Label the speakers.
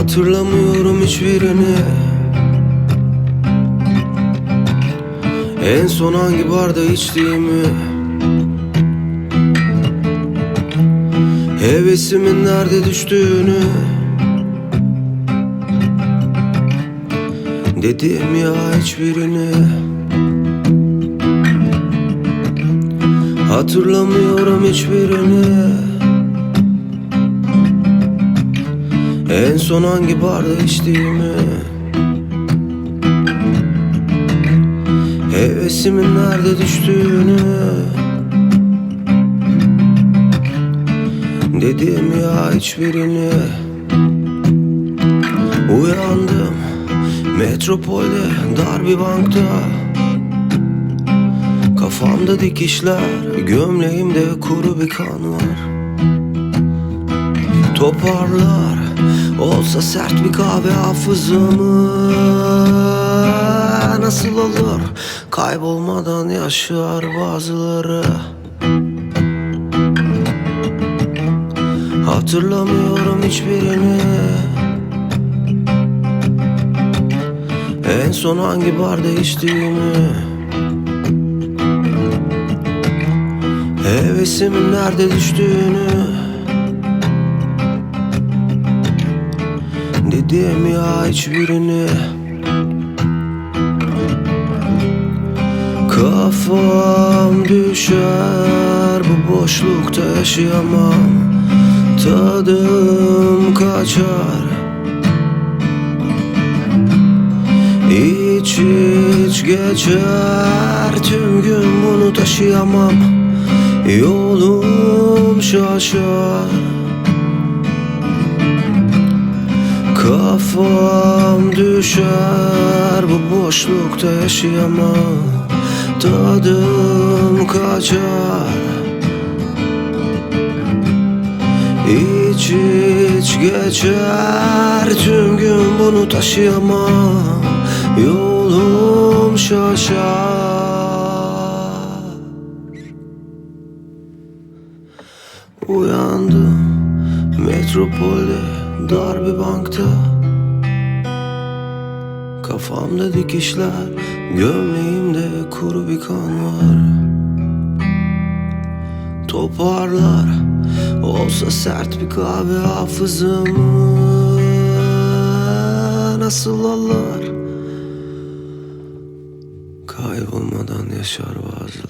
Speaker 1: Hatırlamıyorum hiçbirini. En son hangi barda içtiğimi, hevesimin nerede düştüğünü. Dedim ya hiçbirini. Hatırlamıyorum hiçbirini. En son hangi barda içtiğimi, hevesimin nerede düştüğünü. Dedim ya hiçbirini. Uyandım metropolde, dar bir bankta. Kafamda dikişler, gömleğimde kuru bir kan var. Toparlar olsa sert bir kahve hafızamı. Nasıl olur kaybolmadan yaşar bazıları. Hatırlamıyorum hiçbirini. En son hangi barda içtiğimi, hevesimin nerede düştüğünü. Dedim ya hiçbirini. Kafam düşer, bu boşlukta yaşayamam. Tadım kaçar, İç iç geçer tüm gün, bunu taşıyamam. Yolum şaşar. Kafam düşer, bu boşlukta yaşayamam. Tadım kaçar, İç iç geçer tüm gün, bunu taşıyamam. Yolum şaşar. Uyandım metropolde, dar bir bankta. Kafamda dikişler, gömleğimde kuru bir kan var. Toparlar olsa sert bir kahve hafızamı. Nasıl alır kaybolmadan yaşar bazıları.